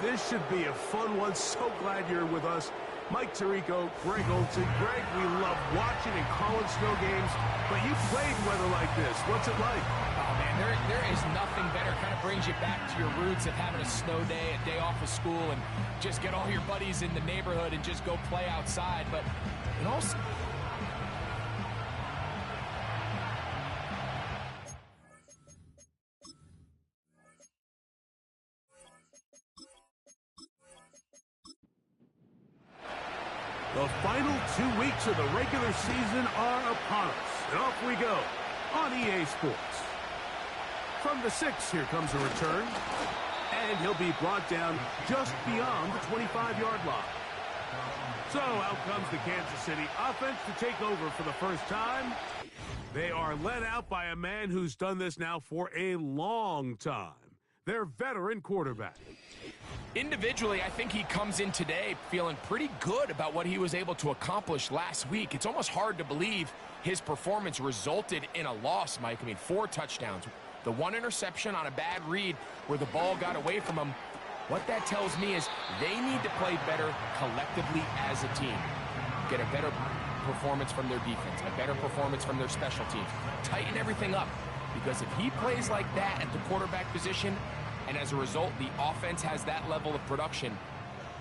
This should be a fun one. So glad you're with us. Mike Tirico, Greg Olson. Greg, we love watching and calling snow games, but you played weather like this. What's it like? Oh, man, there is nothing better. Kind of brings you back to your roots of having a snow day, a day off of school, and just get all your buddies in the neighborhood and just go play outside. But it also... The final 2 weeks of the regular season are upon us, and off we go on EA Sports. From the 6, here comes a return, and he'll be brought down just beyond the 25-yard line. So out comes the Kansas City offense to take over for the first time. They are led out by a man who's done this now for a long time. Their veteran quarterback. Individually, I think he comes in today feeling pretty good about what he was able to accomplish last week. It's almost hard to believe his performance resulted in a loss, Mike. I mean, 4 touchdowns. The 1 interception on a bad read where the ball got away from him. What that tells me is they need to play better collectively as a team. Get a better performance from their defense, a better performance from their special teams. Tighten everything up, because if he plays like that at the quarterback position, and as a result, the offense has that level of production,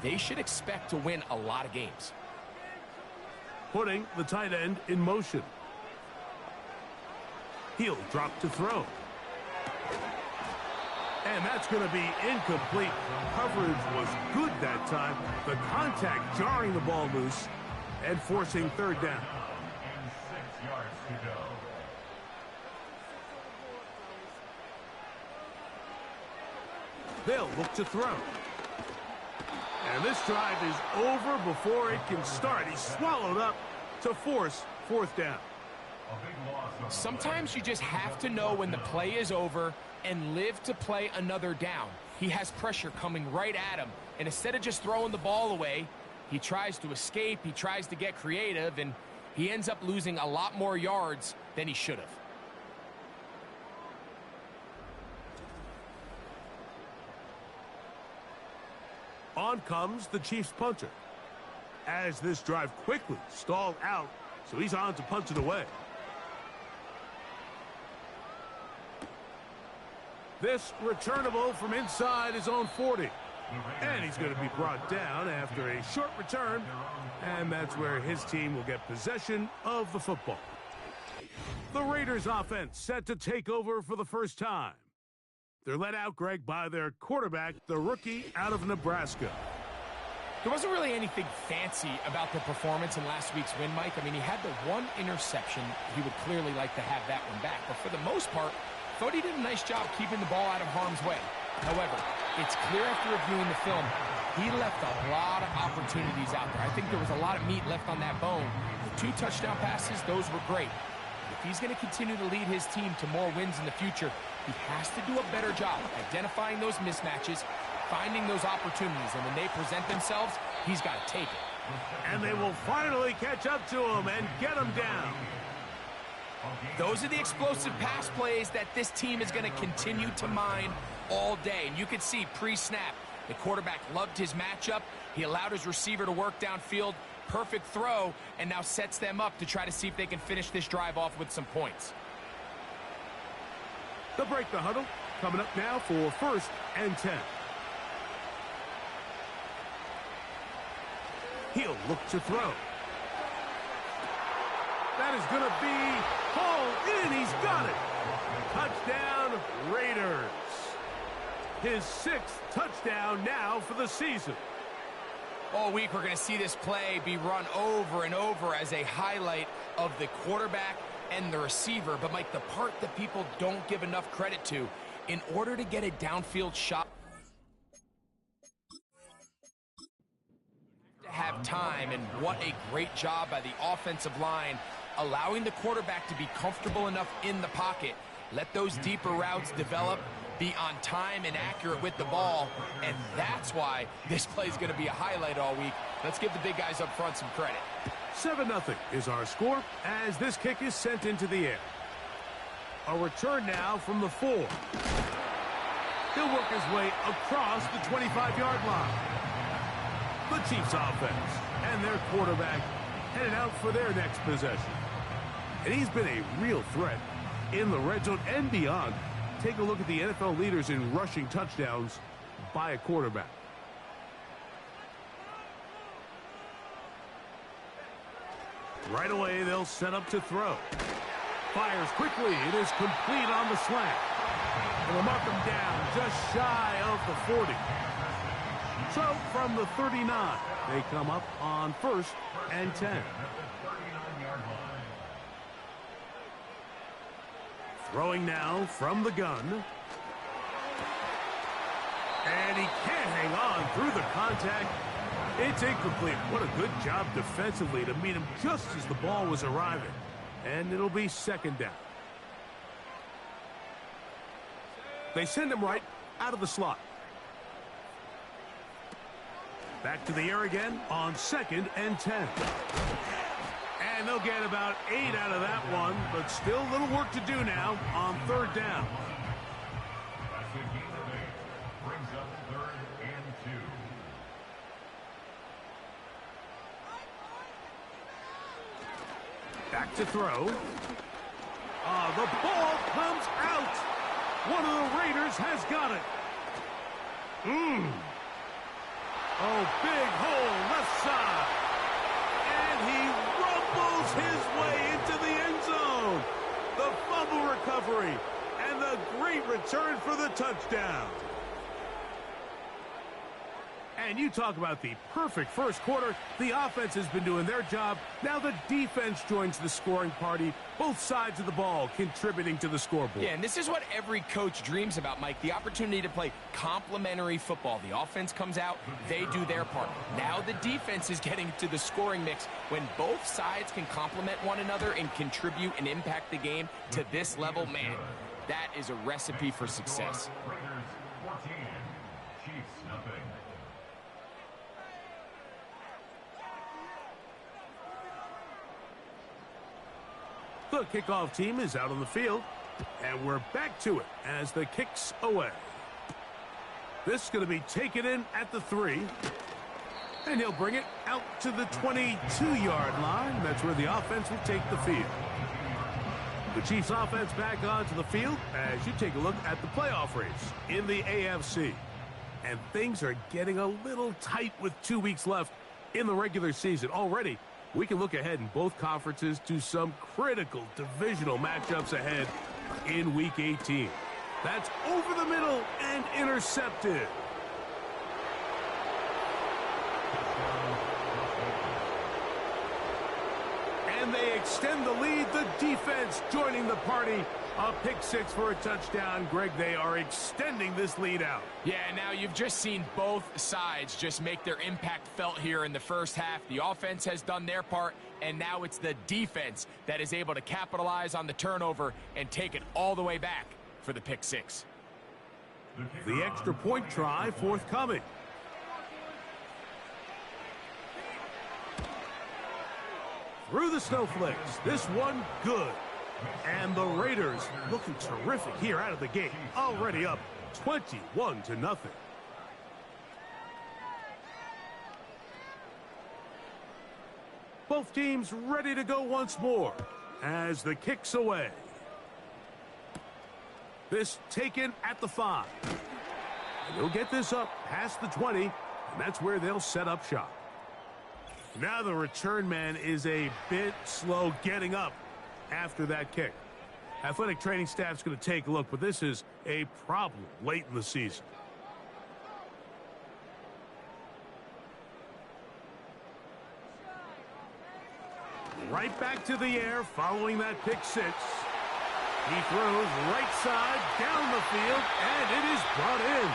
they should expect to win a lot of games. Putting the tight end in motion. He'll drop to throw. And that's going to be incomplete. Coverage was good that time. The contact jarring the ball loose and forcing third down. And 6 yards to go. They'll look to throw. And this drive is over before it can start. He's swallowed up to force 4th down. Sometimes you just have to know when the play is over and live to play another down. He has pressure coming right at him, and instead of just throwing the ball away, he tries to escape, he tries to get creative, and he ends up losing a lot more yards than he should have. On comes the Chiefs punter. As this drive quickly stalled out, so he's on to punt it away. This returnable from inside his own 40. And he's going to be brought down after a short return, and that's where his team will get possession of the football. The Raiders offense set to take over for the first time. They're led out, Greg, by their quarterback, the rookie out of Nebraska. There wasn't really anything fancy about the performance in last week's win, Mike. I mean, he had the 1 interception. He would clearly like to have that one back. But for the most part, I thought he did a nice job keeping the ball out of harm's way. However, it's clear after reviewing the film, he left a lot of opportunities out there. I think there was a lot of meat left on that bone. The 2 touchdown passes, those were great. If he's going to continue to lead his team to more wins in the future, he has to do a better job identifying those mismatches, finding those opportunities, and when they present themselves, he's got to take it. And they will finally catch up to him and get him down. Those are the explosive pass plays that this team is going to continue to mine all day. And you can see pre-snap, the quarterback loved his matchup. He allowed his receiver to work downfield. Perfect throw, and now sets them up to try to see if they can finish this drive off with some points. They'll break the huddle. Coming up now for 1st and 10. He'll look to throw. That is going to be hauled in. He's got it. Touchdown, Raiders. His 6th touchdown now for the season. All week we're going to see this play be run over and over as a highlight of the quarterback and the receiver. But, Mike, the part that people don't give enough credit to, in order to get a downfield shot, to have time, and what a great job by the offensive line, allowing the quarterback to be comfortable enough in the pocket, let those deeper routes develop, be on time and accurate with the ball, and that's why this play is going to be a highlight all week. Let's give the big guys up front some credit. 7-0 is our score as this kick is sent into the air. A return now from the 4. He'll work his way across the 25-yard line. The Chiefs offense and their quarterback headed out for their next possession. And he's been a real threat in the red zone and beyond. Take a look at the NFL leaders in rushing touchdowns by a quarterback. Right away, they'll set up to throw. Fires quickly. It is complete on the slant. And they'll mark him down just shy of the 40. So from the 39, they come up on 1st and 10. Throwing now from the gun. And he can't hang on through the contact. It's incomplete. What a good job defensively to meet him just as the ball was arriving. And it'll be 2nd down. They send him right out of the slot. Back to the air again on 2nd and 10. And they'll get about 8 out of that one, but still a little work to do now on 3rd down. Brings up 3rd and 2. Back to throw. The ball comes out. One of the Raiders has got it. Oh, big hole left side. And he rumbles his way into the end zone. The fumble recovery and the great return for the touchdown. And you talk about the perfect first quarter. The offense has been doing their job. Now the defense joins the scoring party. Both sides of the ball contributing to the scoreboard. Yeah, and this is what every coach dreams about, Mike. The opportunity to play complementary football. The offense comes out, they do their part. Now the defense is getting to the scoring mix. When both sides can complement one another and contribute and impact the game to this level, man, that is a recipe for success. Raiders 14, Chiefs nothing. The kickoff team is out on the field, and we're back to it as the kick's away. This is going to be taken in at the 3, and he'll bring it out to the 22-yard line. That's where the offense will take the field. The Chiefs offense back onto the field as you take a look at the playoff race in the AFC. And things are getting a little tight with 2 weeks left in the regular season. Already, we can look ahead in both conferences to some critical divisional matchups ahead in Week 18. That's over the middle and intercepted. And they extend the lead. The defense joining the party. A pick 6 for a touchdown. Greg, they are extending this lead out. Yeah, now you've just seen both sides just make their impact felt here in the first half. The offense has done their part, and now it's the defense that is able to capitalize on the turnover and take it all the way back for the pick 6. The extra point try forthcoming. Through the snowflakes. This one good. And the Raiders looking terrific here out of the gate. Already up 21-0. Both teams ready to go once more as the kick's away. This taken at the 5. And they'll get this up past the 20, and that's where they'll set up shop. Now the return man is a bit slow getting up after that kick. Athletic training staff's going to take a look, but this is a problem late in the season. Right back to the air following that pick 6. He throws right side down the field, and it is brought in.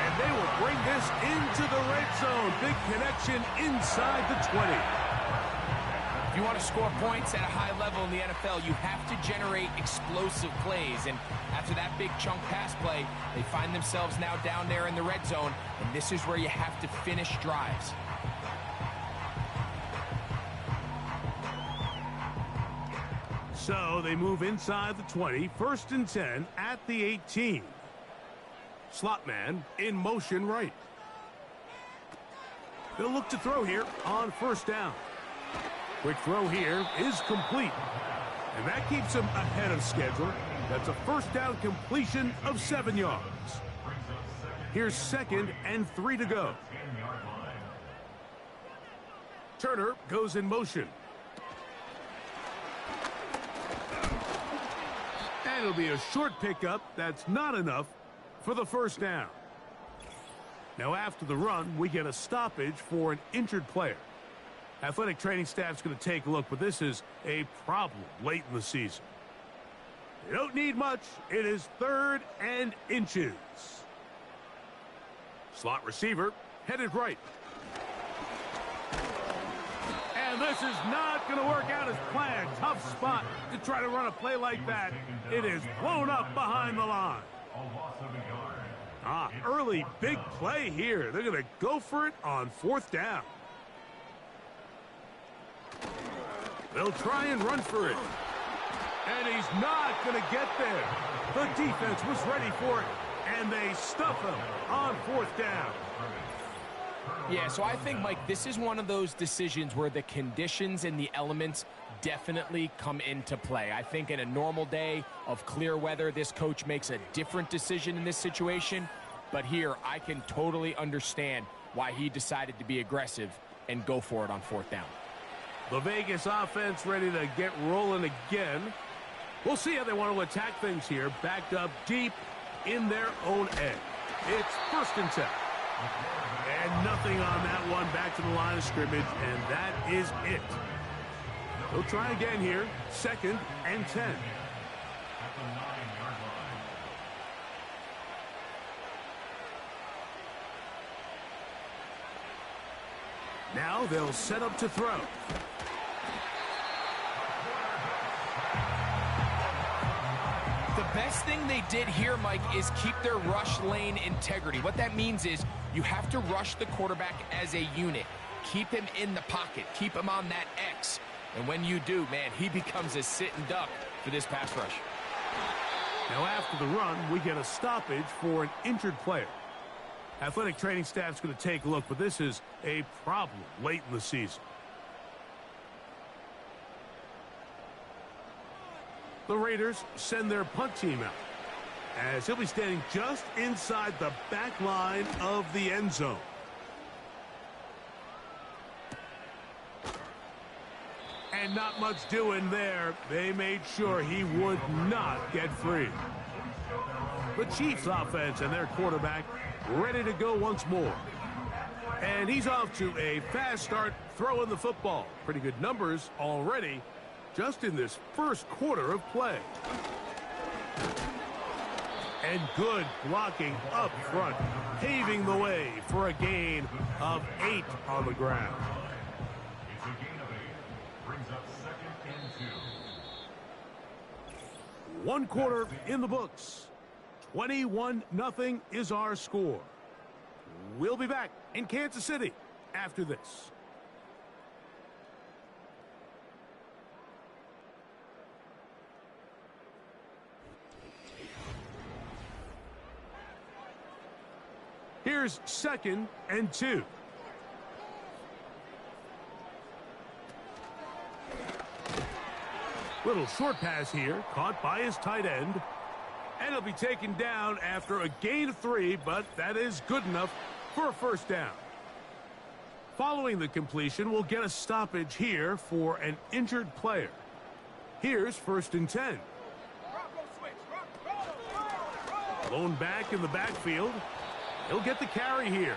And they will bring this into the red zone. Big connection inside the 20. If you want to score points at a high level in the NFL, you have to generate explosive plays. And after that big chunk pass play, they find themselves now down there in the red zone. And this is where you have to finish drives. So they move inside the 20, 1st and 10 at the 18. Slot man in motion right. They'll look to throw here on first down. Quick throw here is complete. And that keeps him ahead of schedule. That's a first down completion of 7 yards. Here's 2nd and 3 to go. Turner goes in motion. And it'll be a short pickup. That's not enough for the first down. Now after the run, we get a stoppage for an injured player. Athletic training staff's going to take a look, but this is a problem late in the season. They don't need much. It is 3rd and inches. Slot receiver headed right. And this is not going to work out as planned. Tough spot to try to run a play like that. It is blown up behind the line. Early big play here. They're going to go for it on 4th down. They'll try and run for it. And he's not going to get there. The defense was ready for it, and they stuff him on 4th down. Yeah, so I think, Mike, this is one of those decisions where the conditions and the elements definitely come into play. I think in a normal day of clear weather, this coach makes a different decision in this situation. But here, I can totally understand why he decided to be aggressive and go for it on 4th down. The Vegas offense ready to get rolling again. We'll see how they want to attack things here. Backed up deep in their own end. It's 1st and 10. And nothing on that one. Back to the line of scrimmage, and that is it. They'll try again here. 2nd and 10. Now they'll set up to throw. The best thing they did here, Mike, is keep their rush lane integrity. What that means is you have to rush the quarterback as a unit. Keep him in the pocket. Keep him on that X. And when you do, man, he becomes a sitting duck for this pass rush. Now after the run, we get a stoppage for an injured player. Athletic training staff's going to take a look, but this is a problem late in the season. The Raiders send their punt team out, as he'll be standing just inside the back line of the end zone. And not much doing there. They made sure he would not get free. The Chiefs offense and their quarterback ready to go once more. And he's off to a fast start throwing the football. Pretty good numbers already just in this first quarter of play. And good blocking up front, paving the way for a gain of 8 on the ground. It's a gain of 8. Brings up 2nd and 2. 1 quarter in the books. 21-0 is our score. We'll be back in Kansas City after this. Here's 2nd and 2. Little short pass here, caught by his tight end. And he'll be taken down after a gain of 3, but that is good enough for a first down. Following the completion, we'll get a stoppage here for an injured player. Here's 1st and 10. Blown back in the backfield. He'll get the carry here.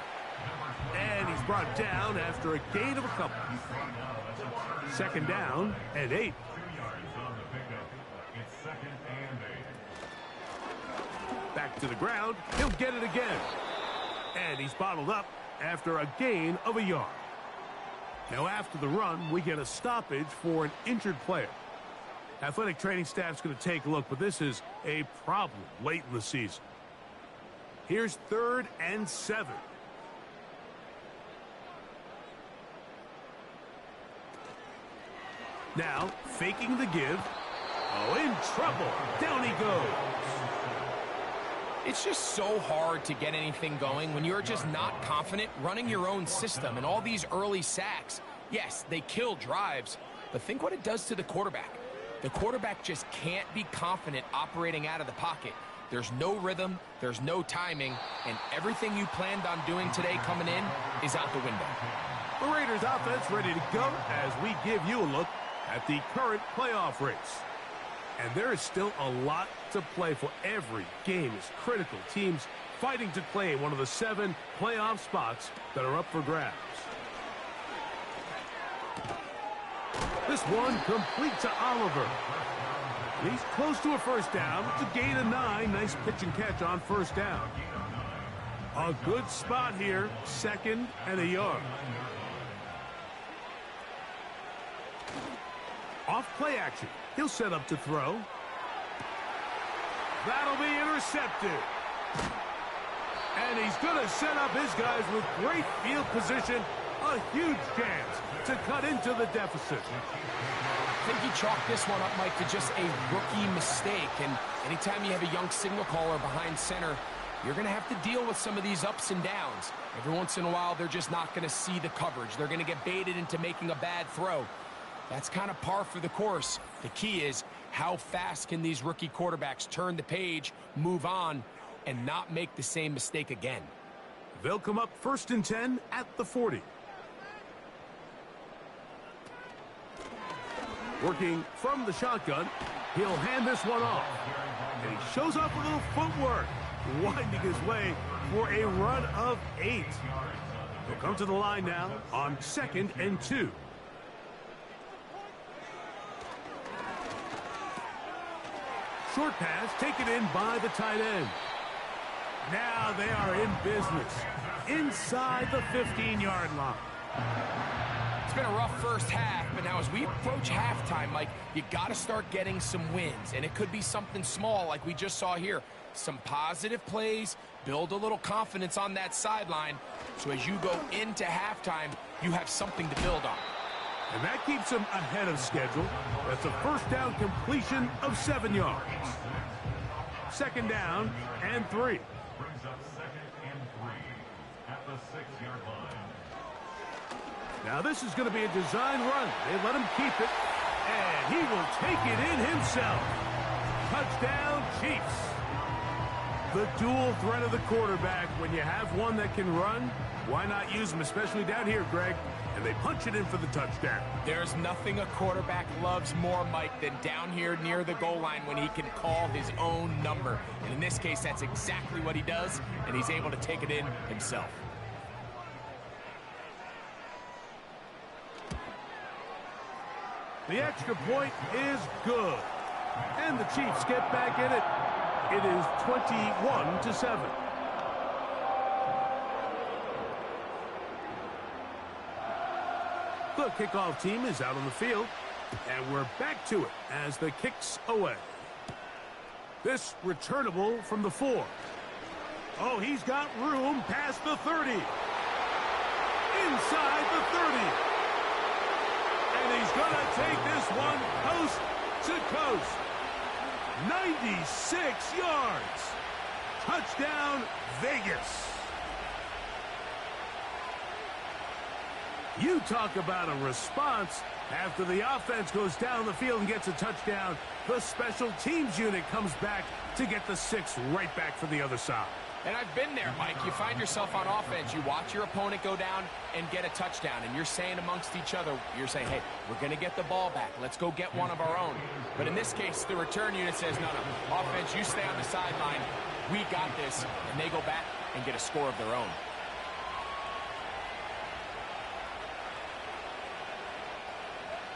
And he's brought down after a gain of a couple. 2nd down and 8. 2 yards on the pickup. It's 2nd and 8. Back to the ground. He'll get it again. And he's bottled up after a gain of a yard. Now after the run, we get a stoppage for an injured player. Athletic training staff's going to take a look, but this is a problem late in the season. Here's 3rd and 7. Now, faking the give. Oh, in trouble. Down he goes. It's just so hard to get anything going when you're just not confident running your own system. And all these early sacks, yes, they kill drives, but think what it does to the quarterback. The quarterback just can't be confident operating out of the pocket. There's no rhythm, there's no timing, and everything you planned on doing today coming in is out the window. The Raiders offense ready to go as we give you a look at the current playoff race. And there is still a lot to play for. Every game is critical. Teams fighting to claim one of the 7 playoff spots that are up for grabs. This one complete to Oliver. He's close to a first down. It's a gain of 9. Nice pitch and catch on first down. A good spot here. 2nd and a yard. Off play action. He'll set up to throw. That'll be intercepted. And he's going to set up his guys with great field position. A huge chance to cut into the deficit. I think he chalked this one up, Mike, to just a rookie mistake. And anytime you have a young signal caller behind center, you're going to have to deal with some of these ups and downs. Every once in a while, they're just not going to see the coverage. They're going to get baited into making a bad throw. That's kind of par for the course. The key is how fast can these rookie quarterbacks turn the page, move on, and not make the same mistake again. They'll come up 1st and 10 at the 40. Working from the shotgun, he'll hand this one off. And he shows off a little footwork, winding his way for a run of 8. He'll come to the line now on 2nd and 2. Short pass taken in by the tight end. Now they are in business inside the 15-yard line. It's been a rough first half, but now as we approach halftime, Mike, you got to start getting some wins. And it could be something small like we just saw here. Some positive plays, build a little confidence on that sideline. So as you go into halftime, you have something to build on. And that keeps him ahead of schedule. That's a first down completion of 7 yards. 2nd down and 3. Brings up 2nd and 3 at the 6-yard line. Now this is going to be a design run. They let him keep it, and he will take it in himself. Touchdown, Chiefs. The dual threat of the quarterback. When you have one that can run, why not use him, especially down here, Greg? And they punch it in for the touchdown. There's nothing a quarterback loves more, Mike, than down here near the goal line when he can call his own number. And in this case, that's exactly what he does, and he's able to take it in himself. The extra point is good. And the Chiefs get back in it. It is 21-7. The kickoff team is out on the field, and we're back to it as the kick's away. This returnable from the 4. Oh, he's got room past the 30. Inside the 30. And he's going to take this one coast to coast. 96 yards. Touchdown, Vegas. You talk about a response. After the offense goes down the field and gets a touchdown, the special teams unit comes back to get the 6 right back for the other side. And I've been there, Mike. You find yourself on offense. You watch your opponent go down and get a touchdown, and you're saying amongst each other, you're saying, hey, we're going to get the ball back. Let's go get one of our own. But in this case, the return unit says, no, offense, you stay on the sideline. We got this. And they go back and get a score of their own.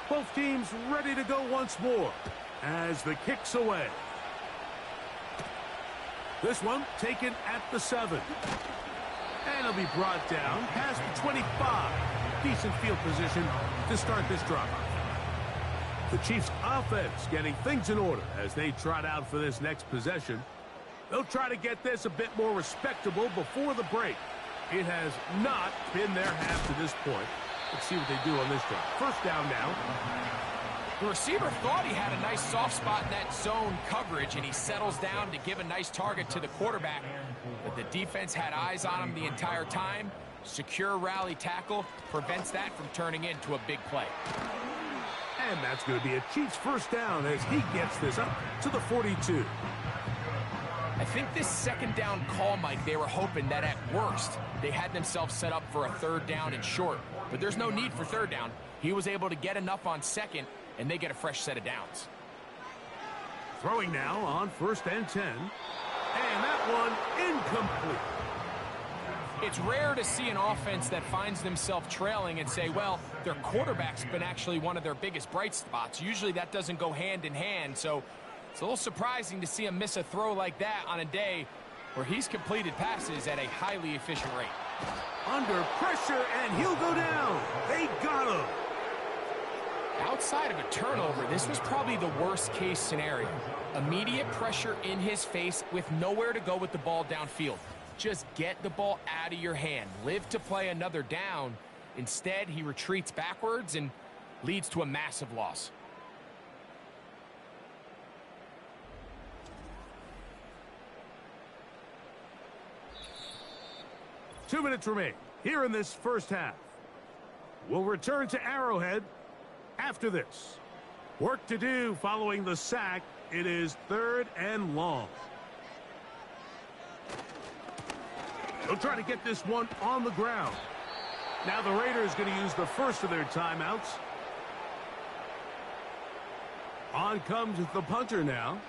Both teams ready to go once more as the kick's away. This one taken at the 7. And it'll be brought down past the 25. Decent field position to start this drive. The Chiefs offense getting things in order as they trot out for this next possession. They'll try to get this a bit more respectable before the break. It has not been their half to this point. Let's see what they do on this drive. First down now. The receiver thought he had a nice soft spot in that zone coverage, and he settles down to give a nice target to the quarterback. But the defense had eyes on him the entire time. Secure rally tackle prevents that from turning into a big play. And that's going to be a Chiefs first down as he gets this up to the 42. I think this second down call, Mike, they were hoping that at worst they had themselves set up for a third down and short. But there's no need for third down. He was able to get enough on second, and they get a fresh set of downs. Throwing now on 1st and 10. And that one incomplete. It's rare to see an offense that finds themselves trailing and say, well, their quarterback's been actually one of their biggest bright spots. Usually that doesn't go hand in hand, so it's a little surprising to see him miss a throw like that on a day where he's completed passes at a highly efficient rate. Under pressure, and he'll go down. They got him. Outside of a turnover, this was probably the worst-case scenario. Immediate pressure in his face with nowhere to go with the ball downfield. Just get the ball out of your hand. Live to play another down. Instead, he retreats backwards and leads to a massive loss. Two minutes remain here in this first half. We'll return to Arrowhead after this. Work to do following the sack. It is 3rd and long. They'll try to get this one on the ground. Now the Raiders going to use the first of their timeouts. On comes the punter now,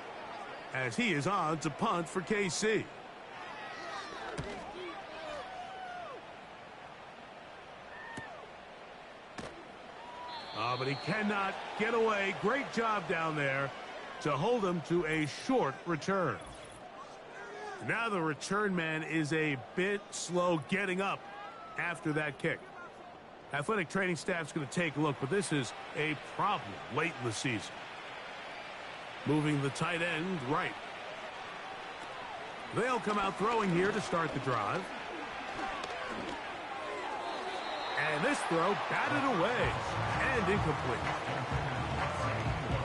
as he is on to punt for KC. But he cannot get away. Great job down there to hold him to a short return. Now the return man is a bit slow getting up after that kick. Athletic training staff's going to take a look, but this is a problem late in the season. Moving the tight end right. They'll come out throwing here to start the drive. And this throw batted away and incomplete.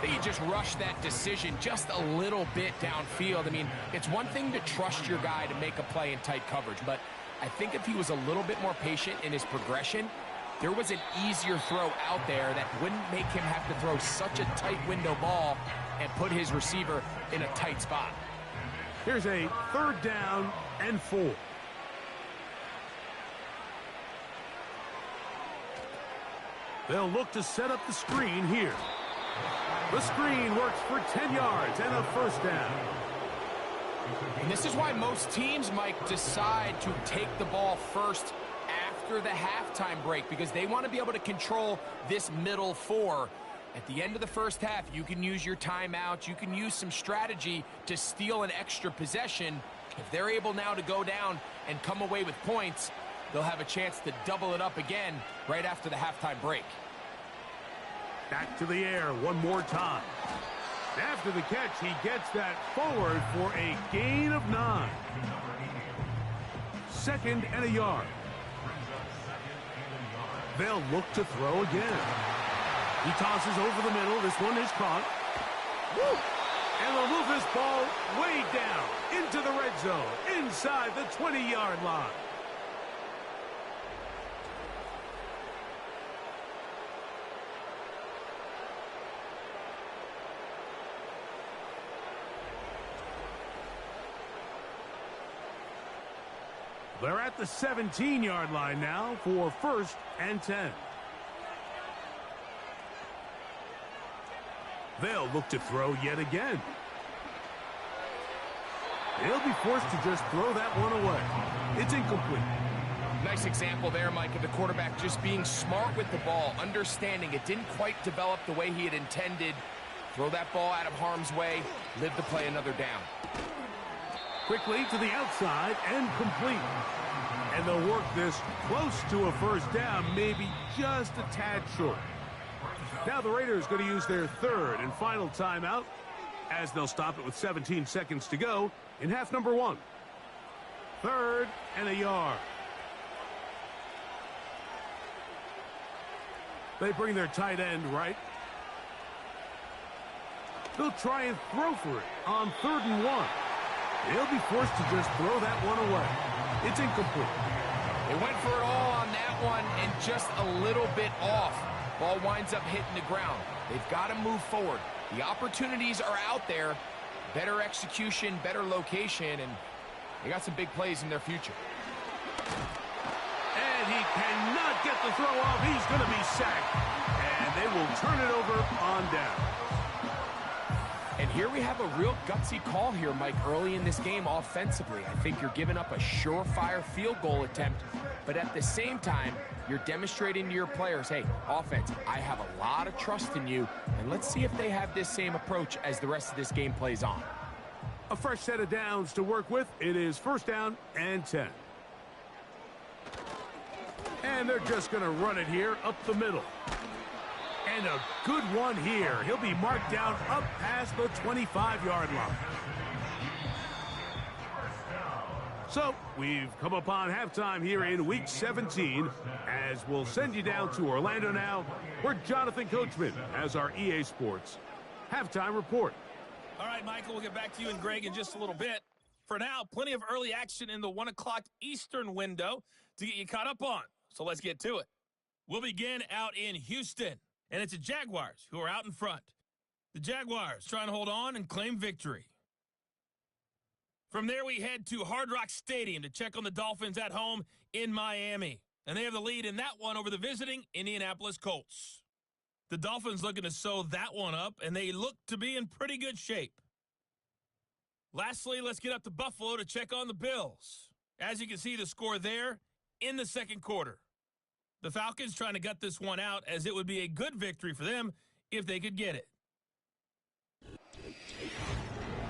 He just rushed that decision just a little bit downfield. I mean, it's one thing to trust your guy to make a play in tight coverage, but I think if he was a little bit more patient in his progression, there was an easier throw out there that wouldn't make him have to throw such a tight window ball and put his receiver in a tight spot. Here's a 3rd down and 4. They'll look to set up the screen here. The screen works for 10 yards and a first down. And this is why most teams, Mike, decide to take the ball first after the halftime break, because they want to be able to control this middle 4. At the end of the first half, you can use your timeouts. You can use some strategy to steal an extra possession. If they're able now to go down and come away with points, they'll have a chance to double it up again right after the halftime break. Back to the air one more time. After the catch, he gets that forward for a gain of 9. 2nd and a yard. They'll look to throw again. He tosses over the middle. This one is caught. Woo! And they'll move this ball way down into the red zone, inside the 20-yard line. They're at the 17-yard line now for 1st and 10. They'll look to throw yet again. They'll be forced to just throw that one away. It's incomplete. Nice example there, Mike, of the quarterback just being smart with the ball, understanding it didn't quite develop the way he had intended. Throw that ball out of harm's way, live to play another down. Quickly to the outside and complete. And they'll work this close to a first down, maybe just a tad short. Now the Raiders going to use their 3rd and final timeout as they'll stop it with 17 seconds to go in half number 1. 3rd and a yard. They bring their tight end right. They'll try and throw for it on 3rd and 1. They'll be forced to just throw that one away. It's incomplete. They went for it all on that one and just a little bit off. Ball winds up hitting the ground. They've got to move forward. The opportunities are out there. Better execution, better location, and they got some big plays in their future. And he cannot get the throw off. He's going to be sacked. And they will turn it over on down. And here we have a real gutsy call here, Mike, early in this game offensively. I think you're giving up a surefire field goal attempt, but at the same time, you're demonstrating to your players, hey, offense, I have a lot of trust in you, and let's see if they have this same approach as the rest of this game plays on. A fresh set of downs to work with. It is 1st down and 10. And they're just going to run it here up the middle. And a good one here. He'll be marked down up past the 25-yard line. So, we've come upon halftime here in Week 17, as we'll send you down to Orlando now, where Jonathan Coachman has our EA Sports halftime report. All right, Michael, we'll get back to you and Greg in just a little bit. For now, plenty of early action in the 1 o'clock Eastern window to get you caught up on. So let's get to it. We'll begin out in Houston, and it's the Jaguars who are out in front. The Jaguars trying to hold on and claim victory. From there, we head to Hard Rock Stadium to check on the Dolphins at home in Miami. And they have the lead in that one over the visiting Indianapolis Colts. The Dolphins looking to sew that one up, and they look to be in pretty good shape. Lastly, let's get up to Buffalo to check on the Bills. As you can see, the score there in the 2nd quarter. The Falcons trying to gut this one out, as it would be a good victory for them if they could get it.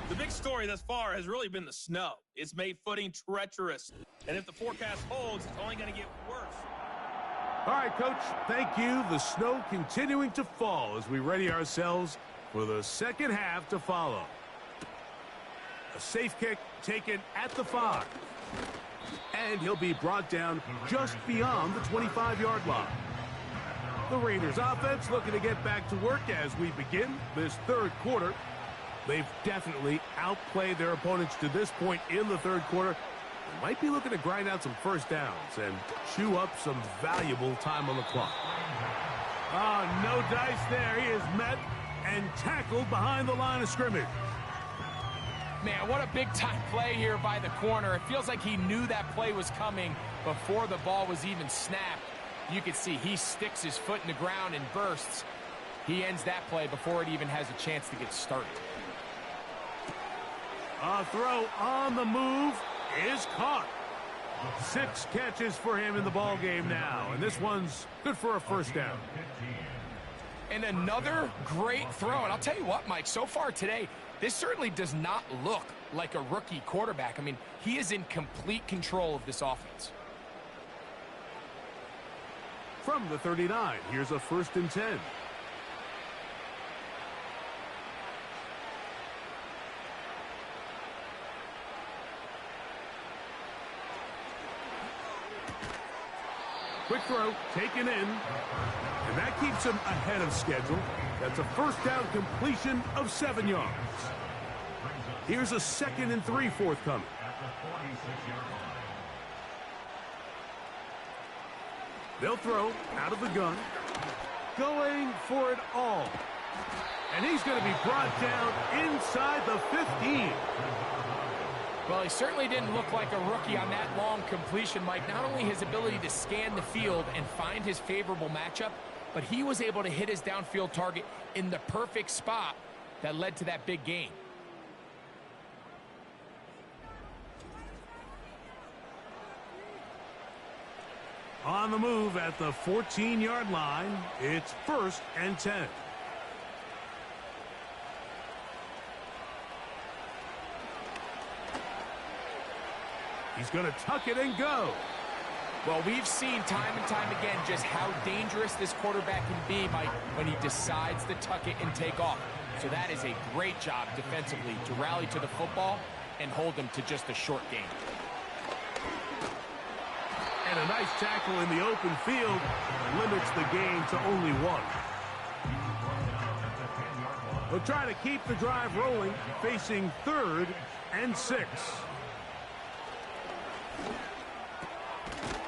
The big story thus far has really been the snow. It's made footing treacherous. And if the forecast holds, it's only going to get worse. All right, Coach, thank you. The snow continuing to fall as we ready ourselves for the second half to follow. A safe kick taken at the 5. And he'll be brought down just beyond the 25-yard line. The Raiders offense looking to get back to work as we begin this 3rd quarter. They've definitely outplayed their opponents to this point in the 3rd quarter. They might be looking to grind out some first downs and chew up some valuable time on the clock. Oh, no dice there. He is met and tackled behind the line of scrimmage. Man, what a big-time play here by the corner. It feels like he knew that play was coming before the ball was even snapped. You can see he sticks his foot in the ground and bursts. He ends that play before it even has a chance to get started. A throw on the move is caught. 6 catches for him in the ball game now, and this one's good for a first down. And another great throw. And I'll tell you what, Mike, so far today, this certainly does not look like a rookie quarterback. I mean, he is in complete control of this offense. From the 39, here's a 1st and 10. Quick throw, taken in, and that keeps him ahead of schedule. That's a first down completion of 7 yards. Here's a 2nd and 3 forthcoming. They'll throw out of the gun, going for it all. And he's going to be brought down inside the 15. Well, he certainly didn't look like a rookie on that long completion, Mike. Not only his ability to scan the field and find his favorable matchup, but he was able to hit his downfield target in the perfect spot that led to that big gain. On the move at the 14-yard line, it's 1st and 10. He's going to tuck it and go. Well, we've seen time and time again just how dangerous this quarterback can be, Mike, when he decides to tuck it and take off. So that is a great job defensively to rally to the football and hold them to just a short game. And a nice tackle in the open field limits the gain to only 1. They'll try to keep the drive rolling, facing 3rd and 6.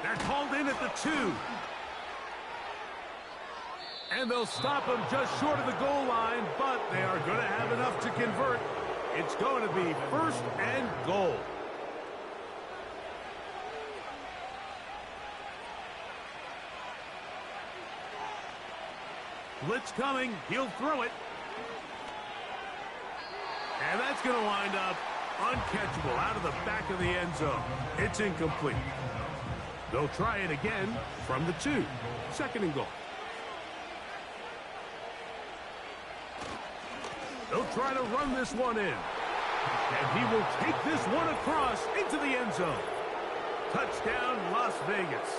They're called in at the 2. And they'll stop him just short of the goal line, but they are going to have enough to convert. It's going to be 1st and goal. Blitz coming. He'll throw it. And that's going to wind up uncatchable out of the back of the end zone. It's incomplete. They'll try it again from the 2. 2nd and goal. They'll try to run this one in. And he will take this one across into the end zone. Touchdown, Las Vegas.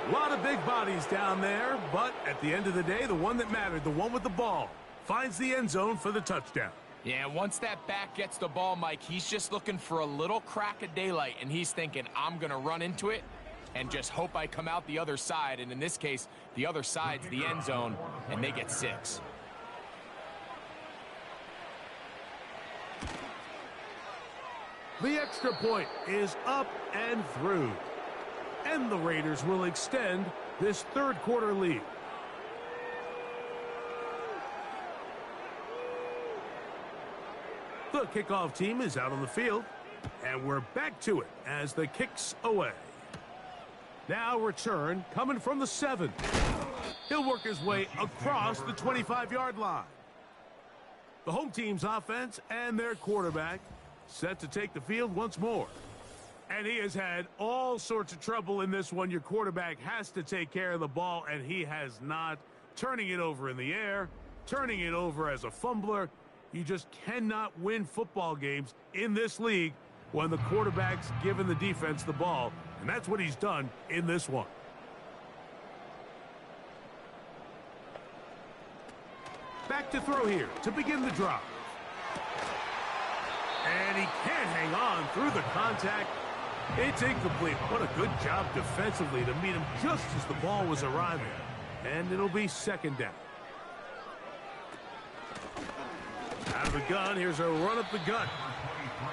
A lot of big bodies down there, but at the end of the day, the one that mattered, the one with the ball, finds the end zone for the touchdown. Yeah, once that back gets the ball, Mike, he's just looking for a little crack of daylight, and he's thinking, I'm going to run into it and just hope I come out the other side. And in this case, the other side's the end zone, and they get 6. The extra point is up and through. And the Raiders will extend this 3rd quarter lead. The kickoff team is out on the field. And we're back to it as the kick's away. Now return coming from the 7. He'll work his way across the 25-yard line. The home team's offense and their quarterback set to take the field once more. And he has had all sorts of trouble in this one. Your quarterback has to take care of the ball, and he has not. Turning it over in the air, turning it over as a fumbler. You just cannot win football games in this league when the quarterback's giving the defense the ball. And that's what he's done in this one. Back to throw here to begin the drive. And he can't hang on through the contact. It's incomplete. What a good job defensively to meet him just as the ball was arriving. And it'll be 2nd down. Out of the gun, here's a run up the gut.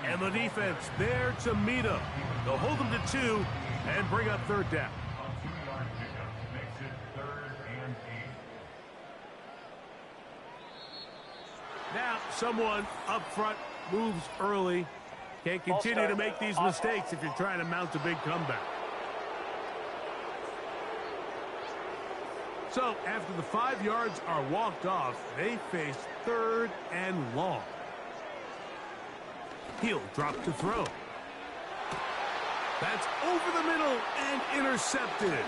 And the defense there to meet him. They'll hold him to 2 and bring up 3rd down. A 2-yard pickup makes it 3rd and 8. Now, someone up front moves early. Can't continue to make these mistakes if you're trying to mount a big comeback. So, after the 5 yards are walked off, they face 3rd and long. He'll drop to throw. That's over the middle and intercepted.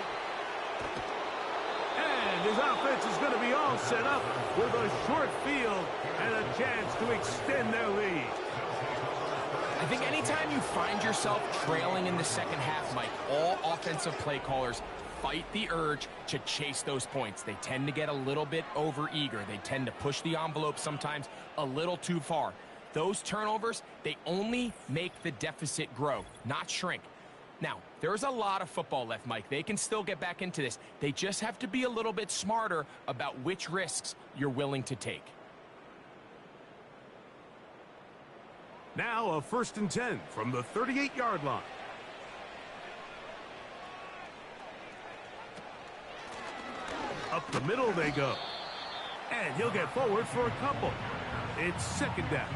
And his offense is going to be all set up with a short field and a chance to extend their lead. I think anytime you find yourself trailing in the 2nd half, Mike, all offensive play callers fight the urge to chase those points. They tend to get a little bit overeager. They tend to push the envelope sometimes a little too far. Those turnovers, they only make the deficit grow, not shrink. Now, there's a lot of football left, Mike. They can still get back into this. They just have to be a little bit smarter about which risks you're willing to take. Now a 1st and 10 from the 38-yard line. Up the middle they go. And he'll get forward for a couple. It's 2nd down.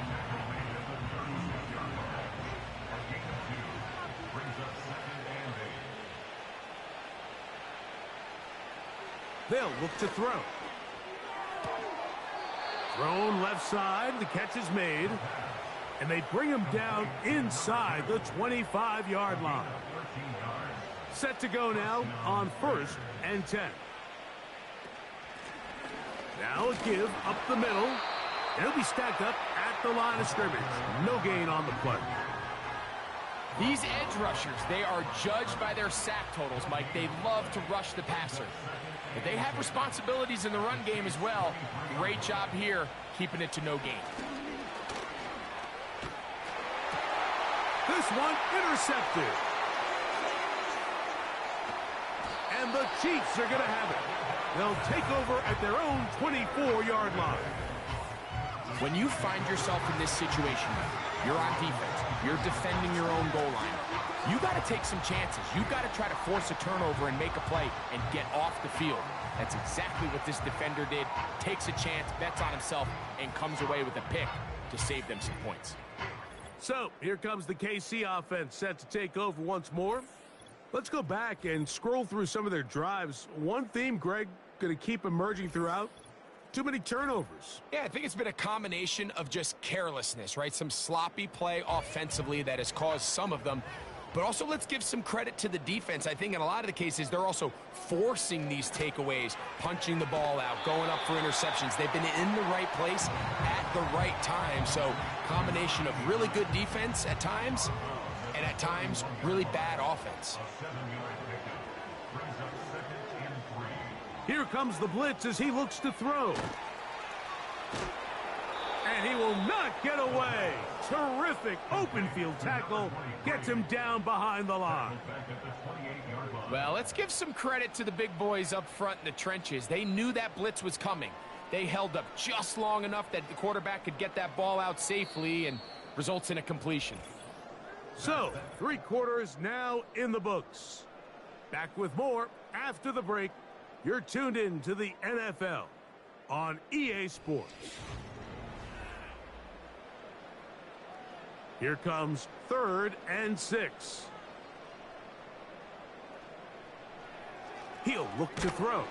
They'll look to throw. Thrown left side. The catch is made. And they bring him down inside the 25-yard line. Set to go now on 1st and 10. Now a give up the middle. It'll be stacked up at the line of scrimmage. No gain on the play. These edge rushers, they are judged by their sack totals, Mike. They love to rush the passer. But they have responsibilities in the run game as well. Great job here, keeping it to no gain. This one intercepted. And the Chiefs are going to have it. They'll take over at their own 24-yard line. When you find yourself in this situation, you're on defense, you're defending your own goal line, you got to take some chances. You got to try to force a turnover and make a play and get off the field. That's exactly what this defender did. Takes a chance, bets on himself, and comes away with a pick to save them some points. So, here comes the KC offense set to take over once more. Let's go back and scroll through some of their drives. One theme, Greg, going to keep emerging throughout. Too many turnovers. Yeah, I think it's been a combination of just carelessness, right? Some sloppy play offensively that has caused some of them. But also, let's give some credit to the defense. I think in a lot of the cases, they're also forcing these takeaways, punching the ball out, going up for interceptions. They've been in the right place at the right time. So, combination of really good defense at times, and at times, really bad offense. Here comes the blitz as he looks to throw. And he will not get away. Terrific open field tackle. Gets him down behind the line. Well, let's give some credit to the big boys up front in the trenches. They knew that blitz was coming. They held up just long enough that the quarterback could get that ball out safely and results in a completion. So, 3 quarters now in the books. Back with more after the break. You're tuned in to the NFL on EA Sports. Here comes 3rd and 6. He'll look to throw.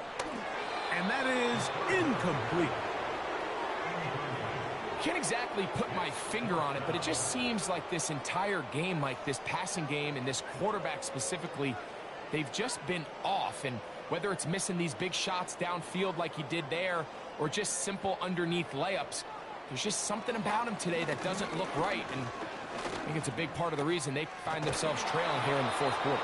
And that is incomplete. Can't exactly put my finger on it, but it just seems like this entire game, like this passing game and this quarterback specifically, they've just been off. And whether it's missing these big shots downfield like he did there or just simple underneath layups, there's just something about him today that doesn't look right. And I think it's a big part of the reason they find themselves trailing here in the 4th quarter.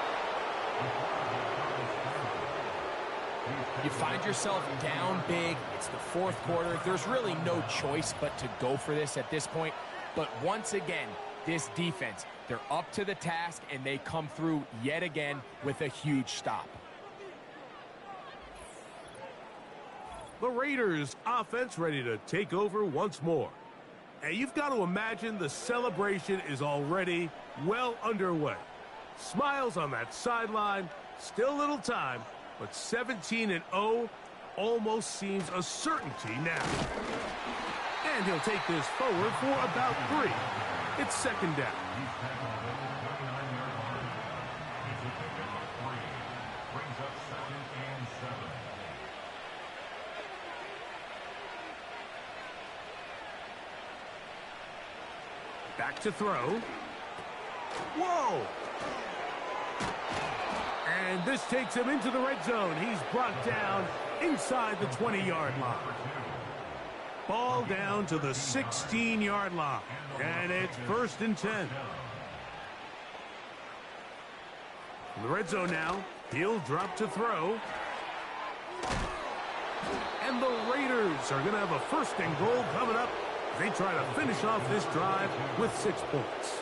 You find yourself down big. It's the 4th quarter. There's really no choice but to go for this at this point. But once again, this defense, they're up to the task, and they come through yet again with a huge stop. The Raiders offense ready to take over once more. And you've got to imagine the celebration is already well underway. Smiles on that sideline, still a little time, but 17-0 almost seems a certainty now. And he'll take this forward for about 3. It's 2nd down. Back to throw. Whoa! And this takes him into the red zone. He's brought down inside the 20-yard line. Ball down to the 16-yard line. And it's 1st and 10. In the red zone now, he'll drop to throw. And the Raiders are going to have a 1st and goal coming up. They try to finish off this drive with 6 points.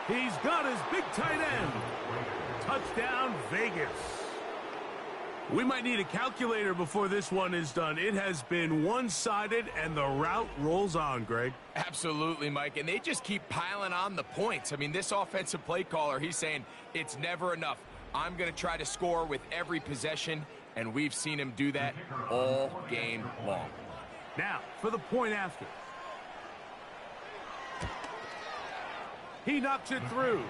He's got his big tight end. Touchdown, Vegas. We might need a calculator before this one is done. It has been one-sided, and the route rolls on, Greg. Absolutely, Mike, and they just keep piling on the points. I mean, this offensive play caller, he's saying it's never enough. I'm going to try to score with every possession, and we've seen him do that all game long. Now, for the point after. He knocks it through,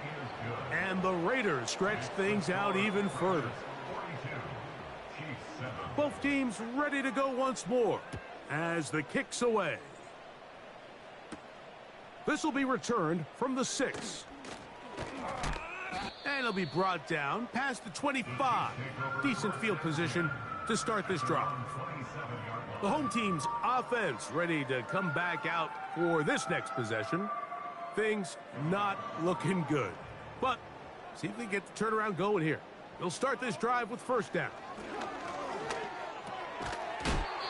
and the Raiders stretch things out even further. Both teams ready to go once more as the kick's away. This will be returned from the 6. And it'll be brought down past the 25. Decent field position to start this drive. The home team's offense ready to come back out for this next possession. Things not looking good. But see if they get the turnaround going here. They'll start this drive with 1st down.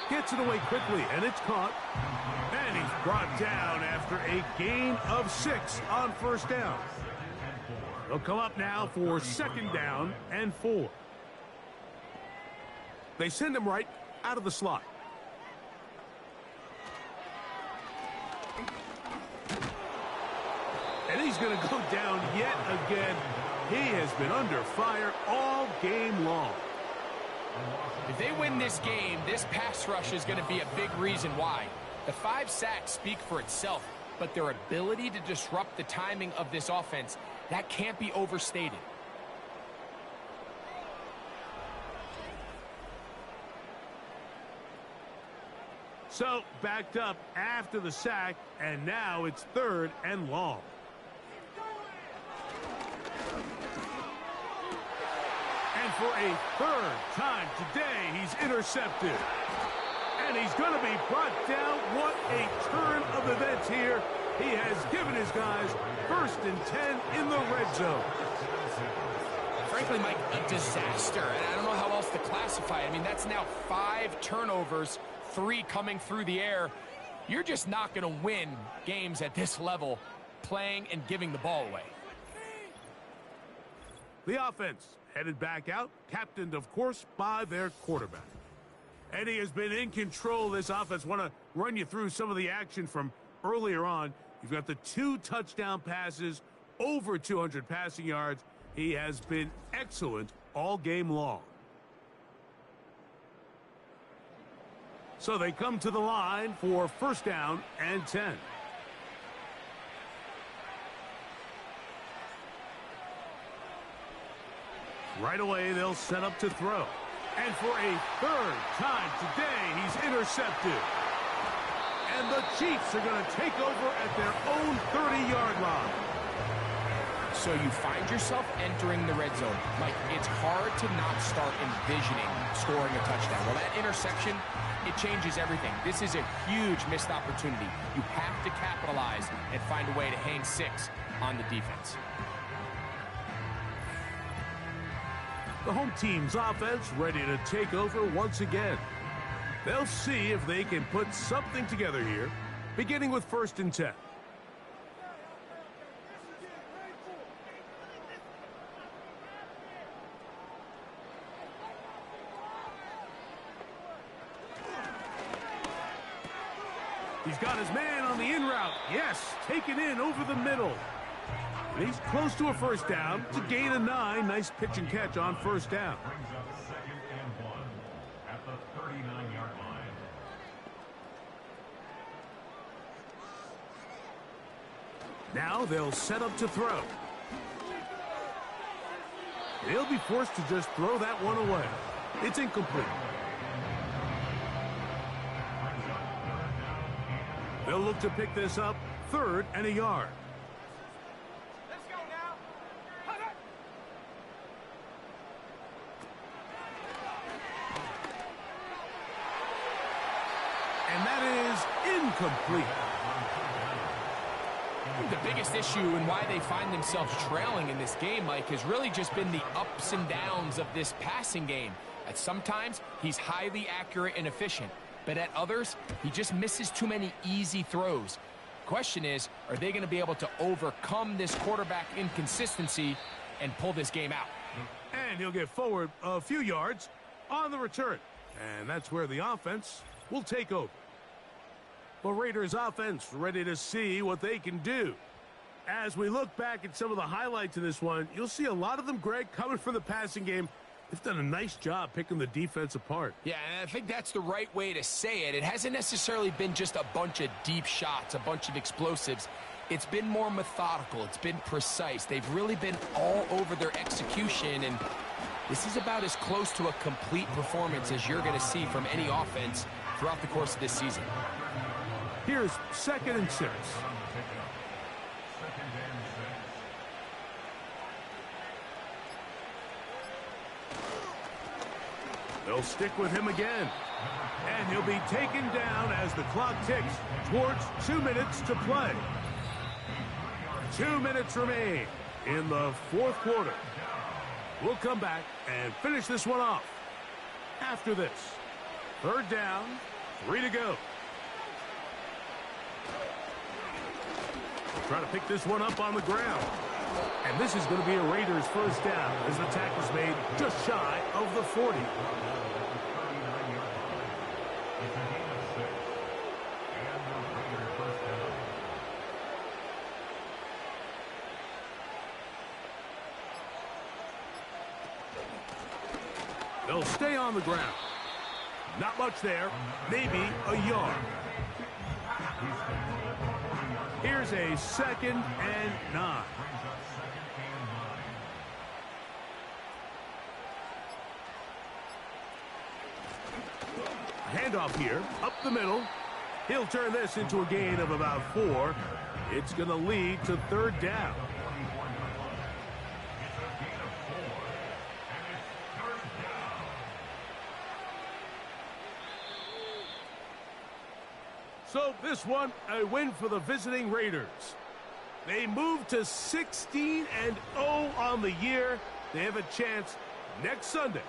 Gets it away quickly, and it's caught. And he's brought down after a gain of 6 on 1st down. They'll come up now for 2nd down and 4. They send him right out of the slot. And he's going to go down yet again. He has been under fire all game long. If they win this game, this pass rush is going to be a big reason why. The 5 sacks speak for itself, but their ability to disrupt the timing of this offense, that can't be overstated. So, backed up after the sack, and now it's 3rd and long. And for a 3rd time today, he's intercepted. And he's going to be brought down. What a turn of events here. He has given his guys 1st and 10 in the red zone. Frankly, Mike, a disaster. And I don't know how else to classify it. I mean, that's now 5 turnovers, 3 coming through the air. You're just not going to win games at this level playing and giving the ball away. The offense headed back out, captained, of course, by their quarterback. And he has been in control of this offense. Want to run you through some of the action from earlier on. You've got the 2 touchdown passes, over 200 passing yards. He has been excellent all game long. So they come to the line for 1st down and 10. Right away, they'll set up to throw. And for a 3rd time today, he's intercepted. And the Chiefs are going to take over at their own 30-yard line. So you find yourself entering the red zone. Mike, it's hard to not start envisioning scoring a touchdown. Well, that interception, it changes everything. This is a huge missed opportunity. You have to capitalize and find a way to hang 6 on the defense. The home team's offense ready to take over once again. They'll see if they can put something together here, beginning with 1st and 10. He's got his man on the in route. Yes, taken in over the middle. And he's close to a 1st down to gain a 9. Nice pitch and catch on 1st down. Brings up 2nd and 1 at the 39-yard line. Now they'll set up to throw. They'll be forced to just throw that one away. It's incomplete. They'll look to pick this up 3rd and a yard. Let's go now. And that is incomplete. The biggest issue and why they find themselves trailing in this game, Mike, has really just been the ups and downs of this passing game. At sometimes, he's highly accurate and efficient, but at others, he just misses too many easy throws. Question is, are they going to be able to overcome this quarterback inconsistency and pull this game out? And he'll get forward a few yards on the return. And that's where the offense will take over. The Raiders offense ready to see what they can do. As we look back at some of the highlights of this one, you'll see a lot of them, Greg, coming from the passing game. They've done a nice job picking the defense apart. Yeah, and I think that's the right way to say it. It hasn't necessarily been just a bunch of deep shots, a bunch of explosives. It's been more methodical. It's been precise. They've really been all over their execution, and this is about as close to a complete performance as you're going to see from any offense throughout the course of this season. Here's 2nd and 6. They'll stick with him again. And he'll be taken down as the clock ticks towards 2 minutes to play. 2 minutes remain in the 4th quarter. We'll come back and finish this one off after this. 3rd down, 3 to go. Try to pick this one up on the ground. And this is going to be a Raiders first down as the tackle's made just shy of the 40. It's a gain of 6. And the Raiders first down. They'll stay on the ground. Not much there. Maybe a yard. Here's a 2nd and 9. Handoff here, up the middle. He'll turn this into a gain of about 4. It's going to lead to 3rd down. So this one, a win for the visiting Raiders. They move to 16-0 on the year. They have a chance next Sunday